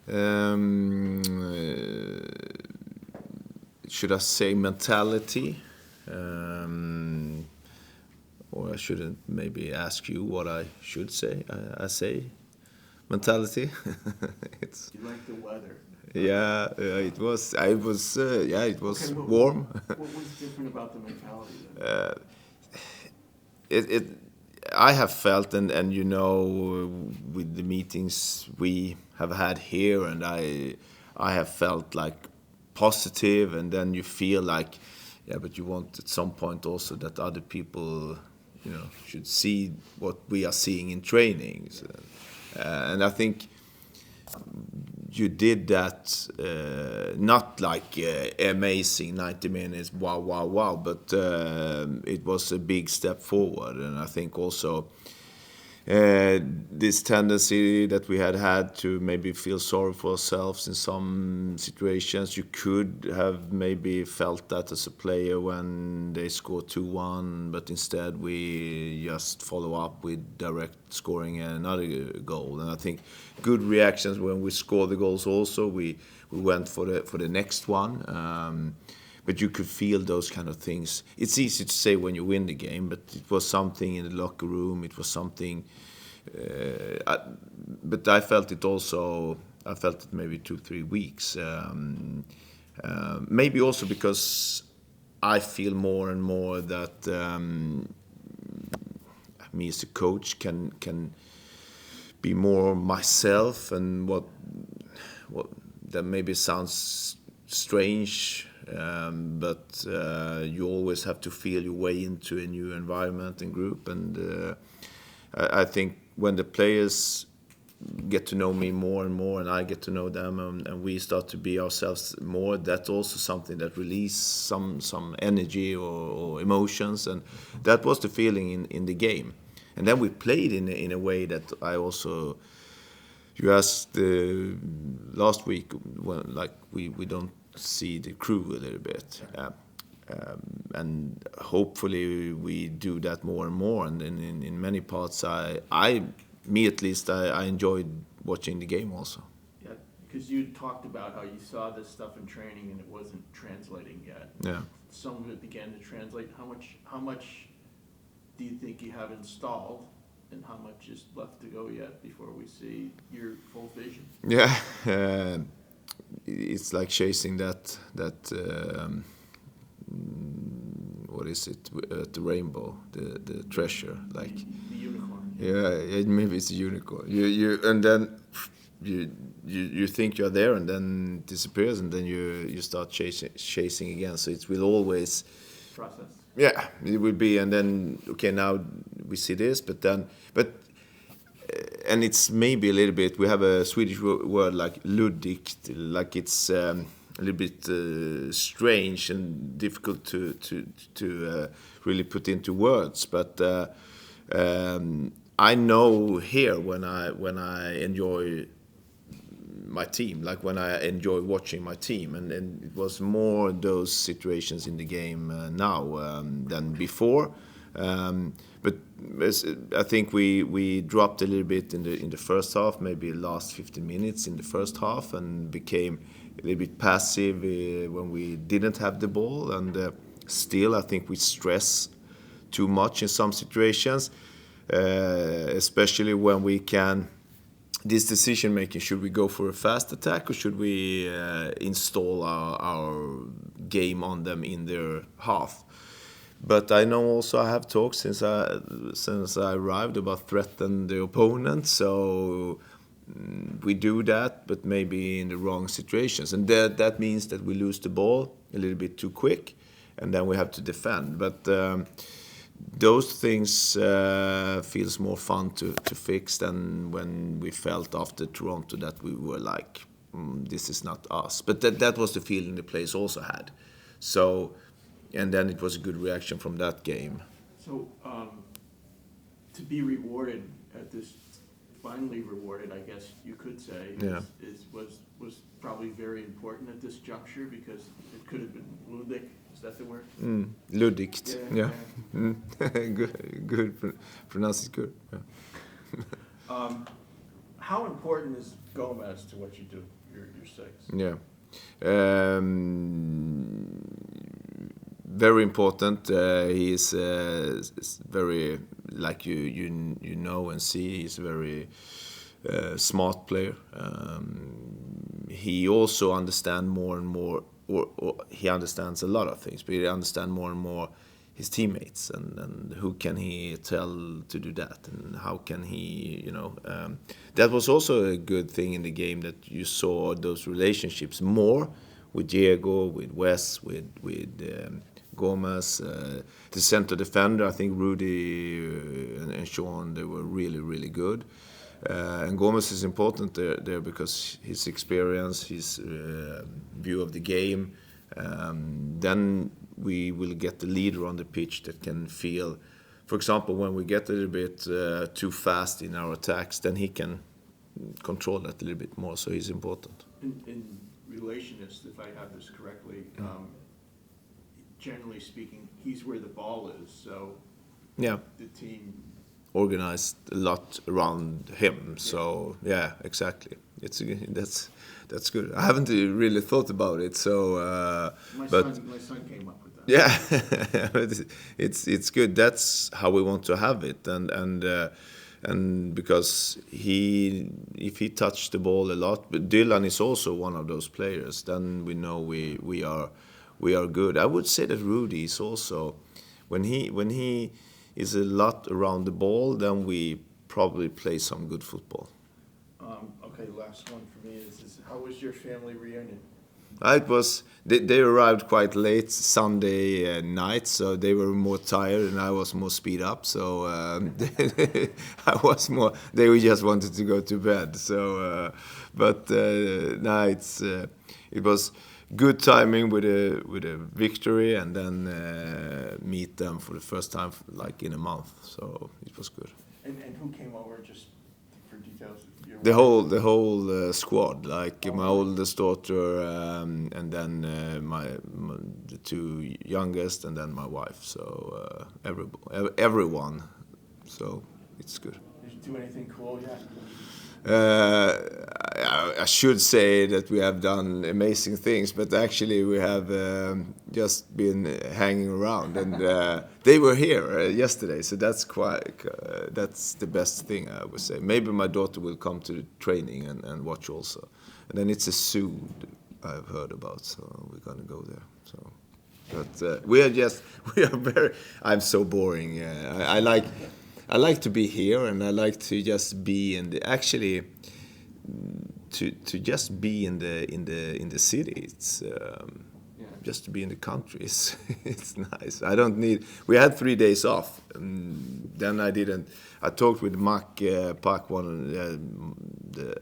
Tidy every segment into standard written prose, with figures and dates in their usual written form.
Um, should I say mentality? Or I shouldn't maybe ask you what I should say. I say mentality. It's You like the weather. yeah. It was. I was. Yeah. It was Okay, warm. what was different about the mentality then? It I have felt and you know with the meetings we have had here and I have felt like positive and then you feel like yeah but you want at some point also that other people you know should see what we are seeing in training. So, and I think you did that not like amazing 90 minutes wow wow wow but it was a big step forward and I think also this tendency that we had to maybe feel sorry for ourselves in some situations. You could have maybe felt that as a player when they score 2-1, but instead we just follow up with direct scoring another goal. And I think good reactions when we score the goals also. We went for the next one. But you could feel those kind of things. It's easy to say when you win the game, but it was something in the locker room. It was something, but I felt it also. I felt it maybe 2-3 weeks. Maybe also because I feel more and more that me as a coach can be more myself and what that maybe sounds strange, but you always have to feel your way into a new environment and group. And I think when the players get to know me more and more, and I get to know them, and we start to be ourselves more, that's also something that release some energy or emotions, and that was the feeling in the game. And then we played in a way that I also. You asked last week when like we don't see the crew a little bit, and hopefully we do that more and more. And in many parts, me at least, I enjoyed watching the game also. Yeah, because you talked about how you saw this stuff in training and it wasn't translating yet. Yeah. Some of it began to translate. How much do you think you have installed, and how much is left to go yet before we see your full vision? Yeah, it's like chasing that what is it? The rainbow, the treasure, like. The unicorn. Yeah, maybe it's a unicorn. You and then you think you're there and then it disappears and then you start chasing again. So it will always. Process. Yeah, it will be and then okay now we see this, but and it's maybe a little bit. We have a Swedish word like luddigt, like it's a little bit strange and difficult to really put into words. But I know here when I enjoy my team, like when I enjoy watching my team, and it was more those situations in the game now than before. But I think we dropped a little bit in the first half, maybe last 15 minutes in the first half, and became a little bit passive when we didn't have the ball. And still, I think we stress too much in some situations, especially when we can. This decision making, should we go for a fast attack or should we install our game on them in their half? But I know also I have talked since I arrived about threaten the opponent. So we do that, but maybe in the wrong situations, and that means that we lose the ball a little bit too quick, and then we have to defend. But those things feels more fun to fix than when we felt after Toronto that we were like, this is not us. But that was the feeling the players also had. So, and then it was a good reaction from that game. So, to be rewarded at this, finally rewarded, I guess you could say, Yeah. was probably very important at this juncture because it could have been Ludic. Is that the word? Luddigt. Yeah. Good. Pronounce it good. Yeah. how important is Gomez to what you do, your six? Yeah. Very important. He is very, like you know and see, he's a very smart player. He also understands more and more, or he understands a lot of things, but he understands more and more his teammates and who can he tell to do that and how can he, that was also a good thing in the game, that you saw those relationships more with Diego, with Wes, with Gomez, the center defender. I think Rudy and Sean, they were really, really good. And Gomez is important there because his experience, his view of the game. Then we will get the leader on the pitch that can feel, for example, when we get a little bit too fast in our attacks, then he can control that a little bit more. So he's important. In relationists, if I have this correctly, generally speaking, he's where the ball is. So yeah, the team organized a lot around him. So yeah, exactly. That's good. I haven't really thought about it. So my son came up with that. Yeah, it's good. That's how we want to have it, and because if he touched the ball a lot, but Dylan is also one of those players, then we know we are good. I would say that Rudy is also, when he is a lot around the ball, then we probably play some good football. Okay, last one for me is how was your family reunion? It was they arrived quite late Sunday night, so they were more tired and I was more speed up. So I was more. They just wanted to go to bed. So, no, it was good timing with a victory, and then meet them for the first time like in a month. So it was good. And who came over, just for details? The whole squad, like my oldest daughter, and then the two youngest, and then my wife. So everyone. So it's good. Did you do anything cool yet? I should say that we have done amazing things, but actually we have just been hanging around, and they were here yesterday, so that's that's the best thing, I would say. Maybe my daughter will come to the training and watch also, and then it's a zoo I've heard about, so we're gonna go there. So, but we are very. I'm so boring. I like to be here, and I like to just be in the to just be in the city. It's just to be in the country. It's nice. I don't need. We had 3 days off, and then I didn't. I talked with Mark Park, one the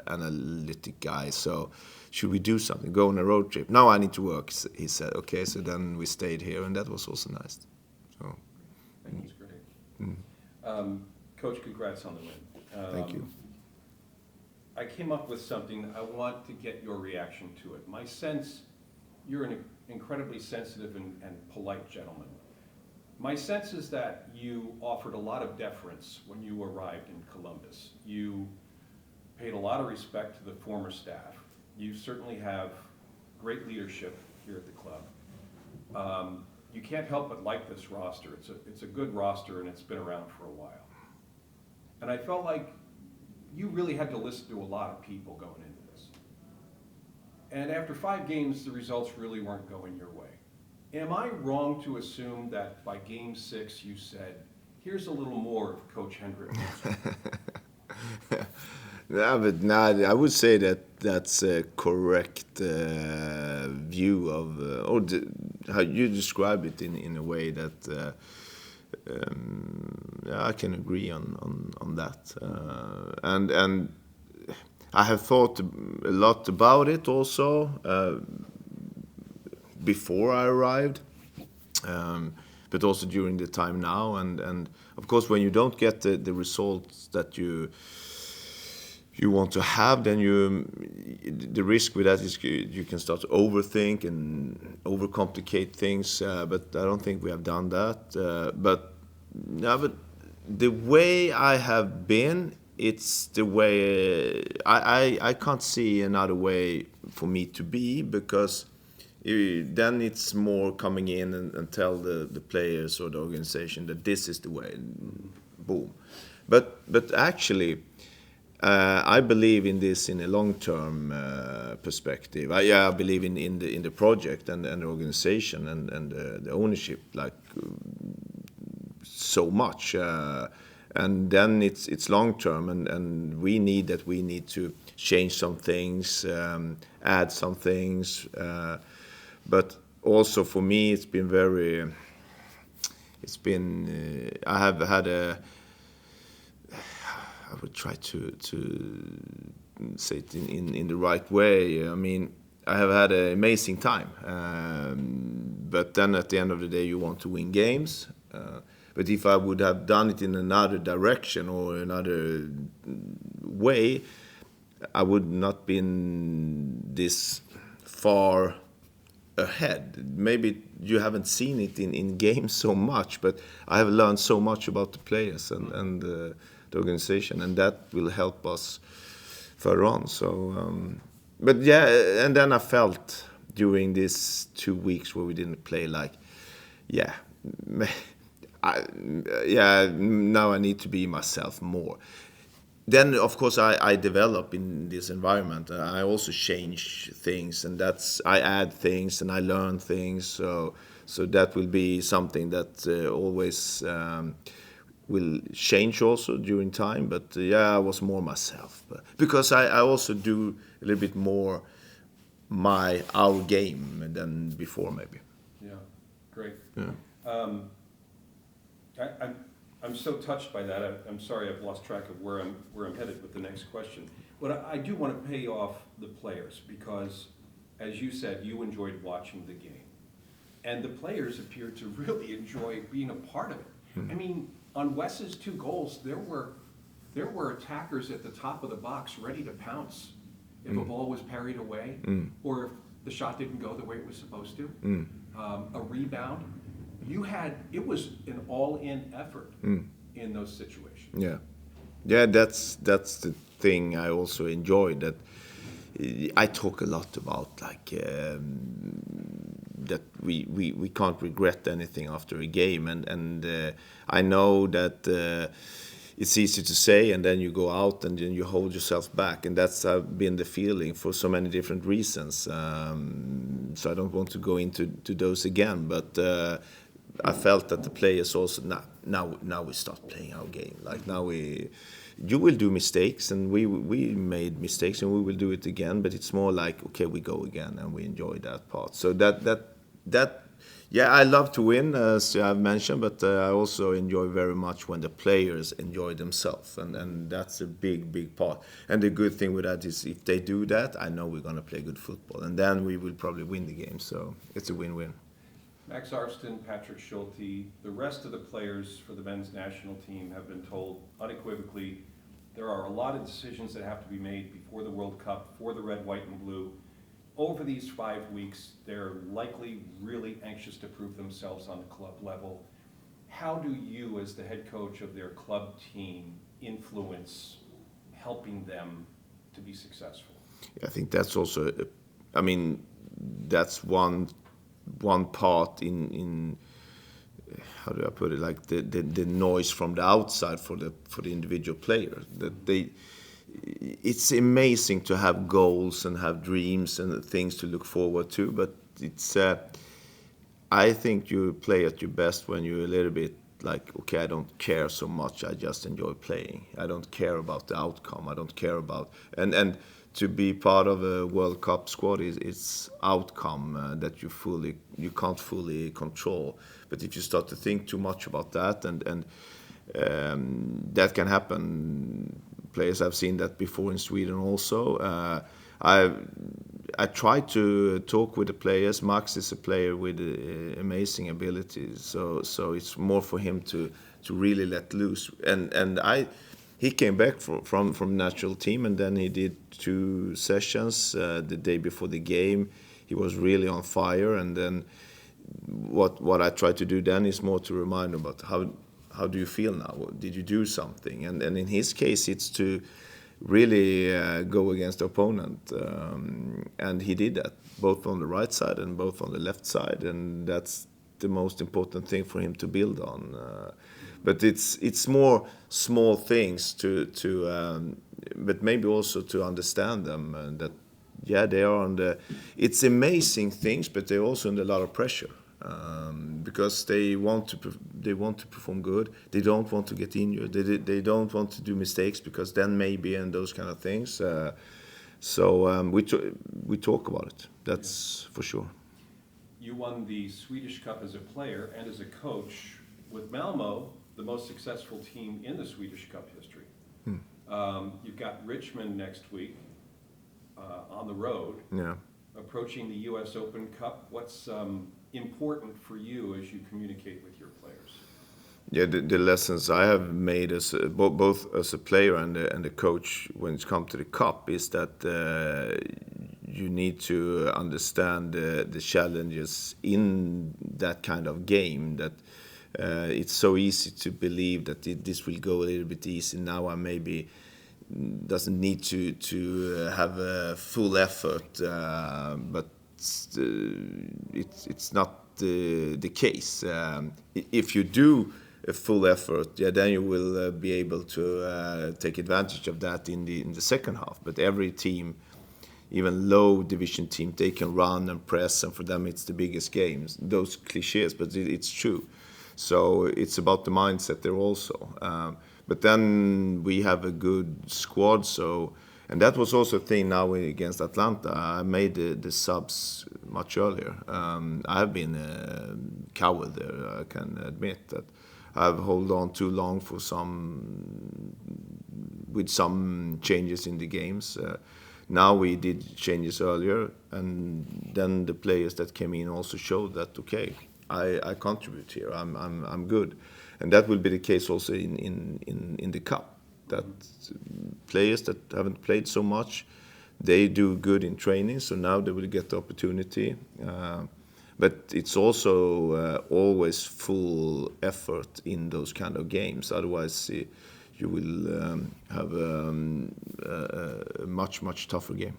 analytic guy. So should we do something? Go on a road trip? No, I need to work. He said. Okay, so then we stayed here, and that was also nice. So. I think it's great. Coach, congrats on the win. Thank you. I came up with something. I want to get your reaction to it. My sense, you're an incredibly sensitive and polite gentleman. My sense is that you offered a lot of deference when you arrived in Columbus. You paid a lot of respect to the former staff. You certainly have great leadership here at the club. You can't help but like this roster. It's a good roster, and it's been around for a while. And I felt like you really had to listen to a lot of people going into this. And after 5 games, the results really weren't going your way. Am I wrong to assume that by game 6 you said, here's a little more of Coach Henrik Rydström? No, but I would say that that's a correct view of how you describe it in a way that I can agree on that, and I have thought a lot about it also before I arrived, but also during the time now, and of course when you don't get the results that you want to have, then the risk with that is you can start to overthink and overcomplicate things. But I don't think we have done that. But the way I have been it's the way I can't see another way for me to be, because then it's more coming in and tell the players or the organization that this is the way. Boom. But actually, I believe in this in a long-term perspective. I believe in the project and the organization and the ownership, like, so much. And then it's long-term, and we need to change some things, add some things. But also for me, it's been I have had I would try to say it in the right way. I mean, I have had an amazing time, but then at the end of the day, you want to win games. But if I would have done it in another direction or another way, I would not been this far ahead. Maybe you haven't seen it in games so much, but I have learned so much about the players and the organization, and that will help us further on. So, but yeah, and then I felt during these 2 weeks where we didn't play, like, yeah, now I need to be myself more. Then, of course, I develop in this environment. I also change things, and I add things and I learn things. So that will be something that always will change also during time. But I was more myself, because I also do a little bit more our game than before, maybe. Yeah, great. Yeah. I'm so touched by that. I'm sorry I've lost track of where I'm headed with the next question. But I do want to pay off the players, because, as you said, you enjoyed watching the game, and the players appeared to really enjoy being a part of it. I mean, on Wes's 2 goals, there were attackers at the top of the box ready to pounce if a ball was parried away, or if the shot didn't go the way it was supposed to. A rebound. It was an all-in effort in those situations. Yeah, that's the thing I also enjoyed. That I talk a lot about, like, that we can't regret anything after a game, and I know that it's easy to say, and then you go out and then you hold yourself back, and that's been the feeling for so many different reasons. So I don't want to go into those again, but. I felt that the players also now we start playing our game. Like, now you will do mistakes, and we made mistakes, and we will do it again. But it's more like, okay, we go again, and we enjoy that part. So I love to win, as I've mentioned, but I also enjoy very much when the players enjoy themselves, and that's a big part. And the good thing with that is, if they do that, I know we're gonna play good football, and then we will probably win the game. So it's a win-win. Max Arfsten, Patrick Schulte, the rest of the players for the men's national team have been told unequivocally there are a lot of decisions that have to be made before the World Cup for the red, white, and blue. Over these 5 weeks, they're likely really anxious to prove themselves on the club level. How do you, as the head coach of their club team, influence helping them to be successful? I think that's also, that's one part in how do I put it, like the noise from the outside for the individual player, that it's amazing to have goals and have dreams and things to look forward to, but it's I think you play at your best when you're a little bit like, okay, I don't care so much, I just enjoy playing. I don't care about the outcome. I don't care about and to be part of a World Cup squad is outcome that you can't fully control. But if you start to think too much about that, and that can happen. Players, I've seen that before in Sweden also. I try to talk with the players. Max is a player with amazing abilities, so it's more for him to really let loose. And he came back from national team, and then he did 2 sessions the day before the game. He was really on fire, and then what I try to do then is more to remind him about how do you feel now? Did you do something? And in his case, it's to really go against the opponent, and he did that both on the right side and both on the left side, and that's the most important thing for him to build on. But it's more small things but maybe also to understand them, that they are under. It's amazing things, but they're also under a lot of pressure. Because they want to perform good. They don't want to get injured. They don't want to do mistakes, because then maybe, and those kind of things. So we talk about it. That's for sure. You won the Swedish Cup as a player and as a coach with Malmo, the most successful team in the Swedish Cup history. You've got Richmond next week on the road. Yeah. Approaching the U.S. Open Cup. What's important for you as you communicate with your players? Yeah, the lessons I have made as both as a player and a coach when it comes to the cup is that you need to understand the challenges in that kind of game. That it's so easy to believe that this will go a little bit easy now. I maybe doesn't need to have a full effort, but it's not the case. If you do a full effort, then you will be able to take advantage of that in the second half. But every team, even low division team, they can run and press, and for them it's the biggest games. Those cliches, but it's true. So it's about the mindset there also. But then we have a good squad, and that was also a thing now against Atlanta. I made the subs much earlier. I have been a coward there, I can admit that. I've held on too long with some changes in the games. Now we did changes earlier, and then the players that came in also showed that, okay, I contribute here, I'm good. And that will be the case also in the cup. That players that haven't played so much, they do good in training, so now they will get the opportunity. But it's also always full effort in those kind of games. Otherwise, you will have a much tougher game.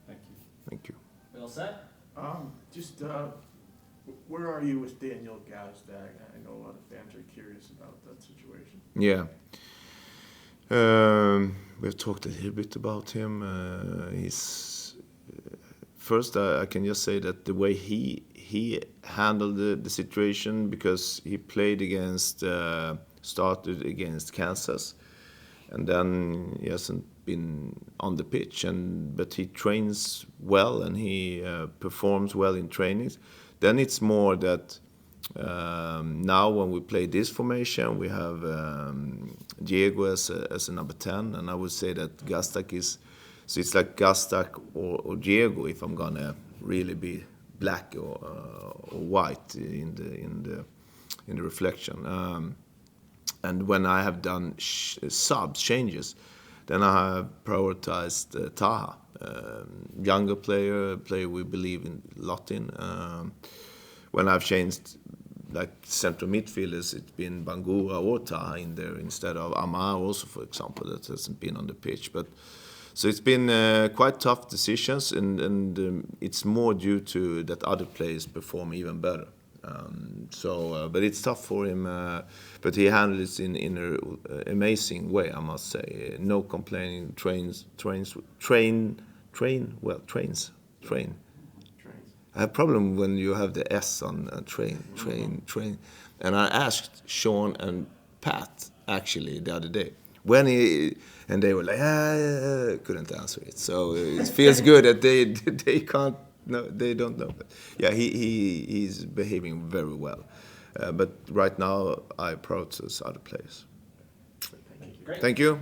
Thank you. Thank you. Well said. Where are you with Daniel Gazdag? I know a lot of fans are curious about that situation. Yeah. We've talked a little bit about him. First, I can just say that the way he handled the situation, because he played started against Kansas, and then he hasn't been on the pitch, but he trains well and he performs well in trainings. Then it's more that now when we play this formation, we have Diego as a number 10, and I would say that Gazdag is, so it's like Gazdag or Diego if I'm gonna really be black or white in the reflection. And when I have done subs changes, then I have prioritized Taha, younger player we believe in a lot in. When I've changed like central midfielders, it's been Bangura or Taha in there instead of Amar also, for example, that hasn't been on the pitch. But so it's been quite tough decisions, and it's more due to that other players perform even better. But it's tough for him. But he handled it in an amazing way, I must say. No complaining. Trains. I have a problem when you have the S on train. And I asked Sean and Pat actually the other day and they were like, couldn't answer it. So it feels good that they can't. No, they don't know. But yeah, he's behaving very well. But right now, I prioritize other players. Great. Thank you.